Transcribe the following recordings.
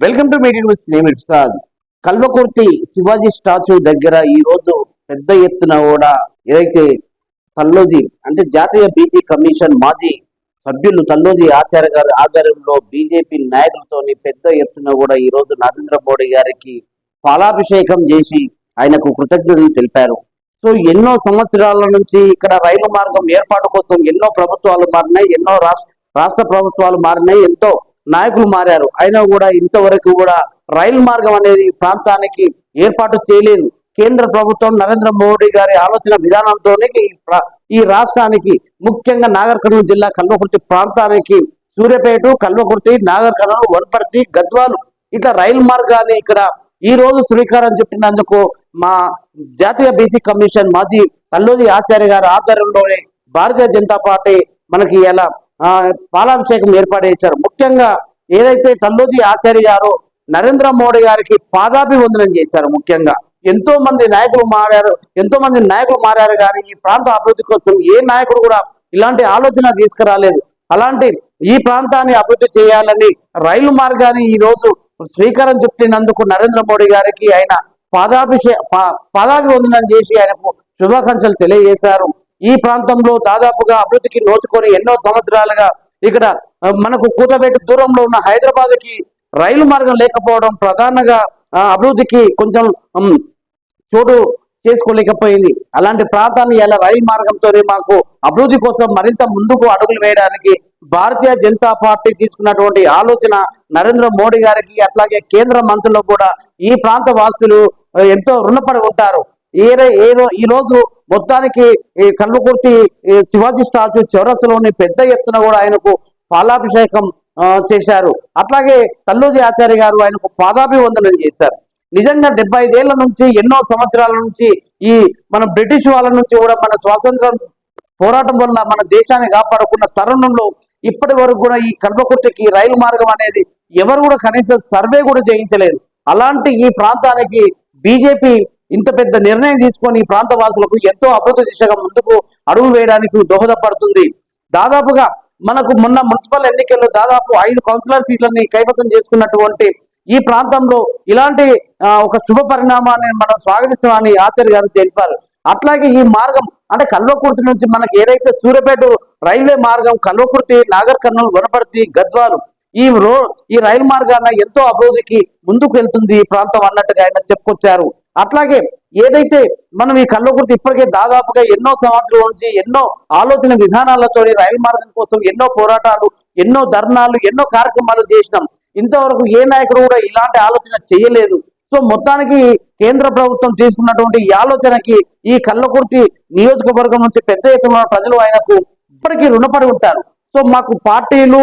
Welcome to media news. నేను Irshad. Kalwakurthy Shivaji statue దగ్గర ఈ రోజు పెద్ద ఎత్తున కూడా ఏదైతే తల్లోజీ అంటే జాతీయ బీసీ కమిషన్ మాజీ సభ్యులు తల్లోజీ ఆచార్య గారి ఆధ్వర్యంలో బీజేపీ నాయకులతోని పెద్ద ఎత్తున కూడా ఈ రోజు నరేంద్ర మోడీ గారికి పాలాభిషేకం చేసి ఆయనకు కృతజ్ఞతలు తెలిపారు. సో ఎన్నో సంవత్సరాల నుంచి ఇక్కడ రైలు మార్గం ఏర్పాటు కోసం ఎన్నో ప్రభుత్వాలు మారినాయి, ఎన్నో రాష్ట్ర ప్రభుత్వాలు మారినాయి, ఎంతో నాయకులు మారారు. అయినా కూడా ఇంతవరకు కూడా రైలు మార్గం అనేది ప్రాంతానికి ఏర్పాటు చేయలేదు. కేంద్ర ప్రభుత్వం నరేంద్ర మోడీ గారి ఆలోచన విధానంతోనే ఈ రాష్ట్రానికి ముఖ్యంగా నాగర్ కర్నూలు జిల్లా కల్వకుర్తి ప్రాంతానికి సూర్యాపేట, కల్వకుర్తి, నాగర్ కర్నూలు, వనపర్తి, గద్వాలు ఇట్లా రైలు మార్గాన్ని ఇక్కడ ఈ రోజు శ్రీకారం చుట్టినందుకు మా జాతీయ బీసీ కమిషన్ మాజీ తల్లోజీ ఆచార్య గారి ఆధ్వర్యంలోనే భారతీయ జనతా పార్టీ మనకి ఇలా పాలాభిషేకం ఏర్పాటు చేశారు. ముఖ్యంగా ఏదైతే తల్లోజీ ఆచార్య గారు నరేంద్ర మోడీ గారికి పాదాభివందనం చేశారు. ముఖ్యంగా ఎంతో మంది నాయకులు మారారు కానీ ఈ ప్రాంత అభివృద్ధి కోసం ఏ నాయకుడు కూడా ఇలాంటి ఆలోచన తీసుకురాలేదు. అలాంటి ఈ ప్రాంతాన్ని అభివృద్ధి చేయాలని రైలు మార్గాన్ని ఈ రోజు శ్రీకారం చుట్టినందుకు నరేంద్ర మోడీ గారికి ఆయన పాదాభివందనం చేసి ఆయనకు శుభాకాంక్షలు తెలియజేశారు. ఈ ప్రాంతంలో దాదాపుగా అభివృద్ధికి నోచుకొని ఎన్నో సంవత్సరాలుగా ఇక్కడ మనకు కూతబెట్టు దూరంలో ఉన్న హైదరాబాద్కి రైలు మార్గం లేకపోవడం ప్రధానంగా అభివృద్ధికి కొంచెం చోటు చేసుకోలేకపోయింది. అలాంటి ప్రాంతాన్ని ఇలా రైలు మార్గంతోనే మాకు అభివృద్ధి కోసం మరింత ముందుకు అడుగులు వేయడానికి భారతీయ జనతా పార్టీ తీసుకున్నటువంటి ఆలోచన నరేంద్ర మోడీ గారికి అట్లాగే కేంద్ర మంత్రులకు కూడా ఈ ప్రాంత వాసులు ఎంతో రుణపడి ఉంటారు. ఈ రోజు మొత్తానికి కల్వకుర్తి శివాజీ స్టాచ్యూ చౌరస్సులోని పెద్ద ఎత్తున కూడా ఆయనకు పాలాభిషేకం చేశారు. అట్లాగే తల్లోజీ ఆచార్య గారు ఆయనకు పాదాభివందనం చేశారు. నిజంగా 75 ఏళ్ల నుంచి ఎన్నో సంవత్సరాల నుంచి ఈ మన బ్రిటిష్ వాళ్ళ నుంచి కూడా మన స్వాతంత్రం పోరాటం వల్ల మన దేశాన్ని కాపాడుకున్న తరుణంలో ఇప్పటి వరకు కూడా ఈ కల్వకుర్తికి రైలు మార్గం అనేది ఎవరు కూడా కనీసం సర్వే కూడా చేయించలేదు. అలాంటి ఈ ప్రాంతానికి బీజేపీ ఇంత పెద్ద నిర్ణయం తీసుకొని ఈ ప్రాంత వాసులకు ఎంతో అభివృద్ధి దిశగా ముందుకు అడుగు వేయడానికి దోహదపడుతుంది. దాదాపుగా మనకు మొన్న మున్సిపల్ ఎన్నికల్లో దాదాపు 5 కౌన్సిలర్ సీట్లని కైవసం చేసుకున్నటువంటి ఈ ప్రాంతంలో ఇలాంటి ఒక శుభ పరిణామాన్ని మనం స్వాగతిస్తామని ఆచార్య గారు తెలిపారు. అట్లాగే ఈ మార్గం అంటే కల్వకుర్తి నుంచి మనకి ఏదైతే సూర్యాపేట రైల్వే మార్గం కల్వకుర్తి, నాగర్ కర్నూలు, వనపర్తి, గద్వాలు ఈ రైలు మార్గాన ఎంతో అభివృద్ధికి ముందుకు వెళ్తుంది ఈ ప్రాంతం అన్నట్టుగా ఆయన చెప్పుకొచ్చారు. అట్లాగే ఏదైతే మనం ఈ కల్వకుర్తి ఇప్పటికే దాదాపుగా ఎన్నో సంవత్సరాల నుంచి ఎన్నో ఆలోచన విధానాలతో రైలు మార్గం కోసం ఎన్నో పోరాటాలు, ఎన్నో ధర్నాలు, ఎన్నో కార్యక్రమాలు చేసినాం. ఇంతవరకు ఏ నాయకుడు కూడా ఇలాంటి ఆలోచన చేయలేదు. సో మొత్తానికి కేంద్ర ప్రభుత్వం తీసుకున్నటువంటి ఈ ఆలోచనకి ఈ కల్వకుర్తి నియోజకవర్గం నుంచి పెద్ద ఎత్తున ప్రజలు ఆయనకు ఇప్పటికీ రుణపడి ఉంటారు. సో మాకు పార్టీలు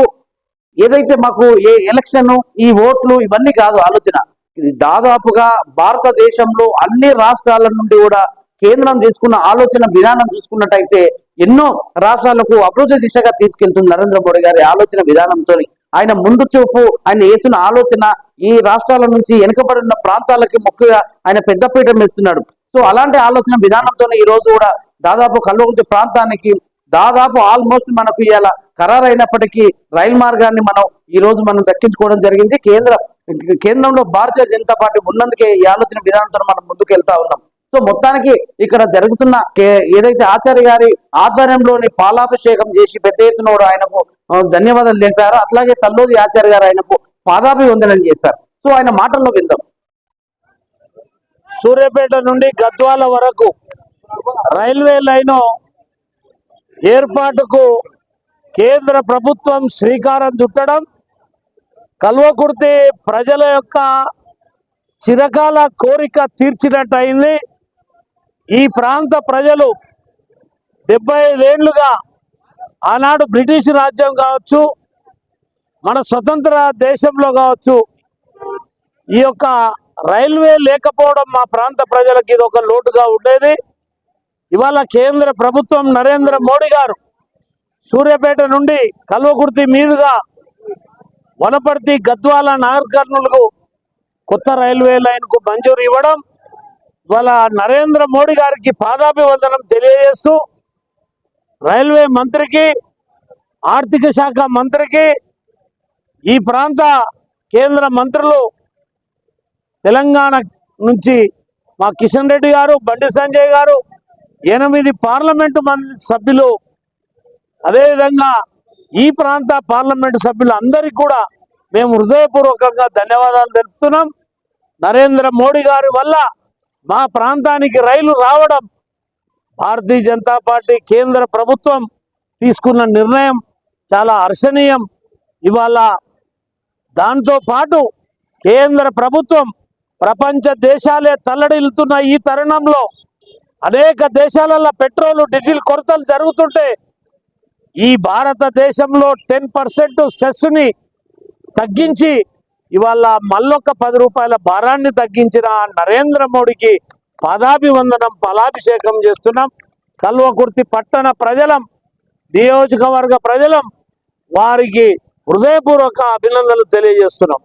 ఏదైతే మాకు ఏ ఎలక్షన్, ఈ ఓట్లు ఇవన్నీ కాదు ఆలోచన. ఇది దాదాపుగా భారతదేశంలో అన్ని రాష్ట్రాల నుండి కూడా కేంద్రం తీసుకున్న ఆలోచన విధానం చూసుకున్నట్టయితే ఎన్నో రాష్ట్రాలకు అభివృద్ధి దిశగా తీసుకెళ్తుంది నరేంద్ర మోడీ గారి ఆలోచన విధానంతో. ఆయన ముందు చూపు, ఆయన వేసిన ఆలోచన ఈ రాష్ట్రాల నుంచి వెనుకబడిన ప్రాంతాలకి ముఖ్యంగా ఆయన పెద్దపీఠం వేస్తున్నాడు. సో అలాంటి ఆలోచన విధానంతో ఈ రోజు కూడా దాదాపు కల్వకుర్తి ప్రాంతానికి దాదాపు ఆల్మోస్ట్ మనకు ఇలా ఖరారైనప్పటికీ రైలు మార్గాన్ని ఈ రోజు మనం దక్కించుకోవడం జరిగింది. కేంద్రంలో భారతీయ జనతా పార్టీ ఉన్నందుకే ఈ ఆలోచన విధానంతో మనం ముందుకు వెళ్తా ఉన్నాం. సో మొత్తానికి ఇక్కడ జరుగుతున్న ఏదైతే ఆచార్య గారి ఆధ్వర్యంలోని పాలాభిషేకం చేసి పెద్ద ఎత్తున ఆయనకు ధన్యవాదాలు తెలిపారు. అట్లాగే తల్లోజీ ఆచార్య గారు ఆయనకు పాదాభివందనం చేశారు. సో ఆయన మాటల్లో విందాం. సూర్యాపేట నుండి గద్వాల వరకు రైల్వే లైను ఏర్పాటుకు కేంద్ర ప్రభుత్వం శ్రీకారం చుట్టడం కల్వకుర్తి ప్రజల యొక్క చిరకాల కోరిక తీర్చినట్టయింది. ఈ ప్రాంత ప్రజలు 75 ఏళ్లుగా ఆనాడు బ్రిటిష్ రాజ్యం కావచ్చు, మన స్వతంత్ర దేశంలో కావచ్చు, ఈ యొక్క రైల్వే లేకపోవడం మా ప్రాంత ప్రజలకు ఇది ఒక లోటుగా ఉండేది. ఇవాళ కేంద్ర ప్రభుత్వం నరేంద్ర మోడీ గారు సూర్యాపేట నుండి కల్వకుర్తి మీదుగా వనపర్తి, గద్వాల, నాగర్ కర్నూలుకు కొత్త రైల్వే లైన్కు మంజూరు ఇవ్వడం ఇవాళ నరేంద్ర మోడీ గారికి పాదాభివందనం తెలియజేస్తూ రైల్వే మంత్రికి, ఆర్థిక శాఖ మంత్రికి, ఈ ప్రాంత కేంద్ర మంత్రులు తెలంగాణ నుంచి మా కిషన్ రెడ్డి గారు, బండి సంజయ్ గారు, 8 పార్లమెంటు సభ్యులు, అదేవిధంగా ఈ ప్రాంత పార్లమెంటు సభ్యులు అందరికీ కూడా మేము హృదయపూర్వకంగా ధన్యవాదాలు తెలుపుతున్నాం. నరేంద్ర మోడీ గారి వల్ల మా ప్రాంతానికి రైలు రావడం, భారతీయ జనతా పార్టీ కేంద్ర ప్రభుత్వం తీసుకున్న నిర్ణయం చాలా హర్షణీయం. ఇవాళ దాంతో పాటు కేంద్ర ప్రభుత్వం ప్రపంచ దేశాలే తల్లడిల్లుతున్న ఈ తరుణంలో అనేక దేశాలలో పెట్రోల్, డీజిల్ కొరతలు జరుగుతుంటే ఈ భారతదేశంలో 10% సెస్సుని తగ్గించి ఇవాళ మళ్ళొక్క 10 రూపాయల భారాన్ని తగ్గించిన నరేంద్ర మోడీకి పాదాభివందనం, ఫలాభిషేకం చేస్తున్నాం. కల్వకుర్తి పట్టణ ప్రజలం, నియోజకవర్గ ప్రజలం వారికి హృదయపూర్వక అభినందనలు తెలియజేస్తున్నాం.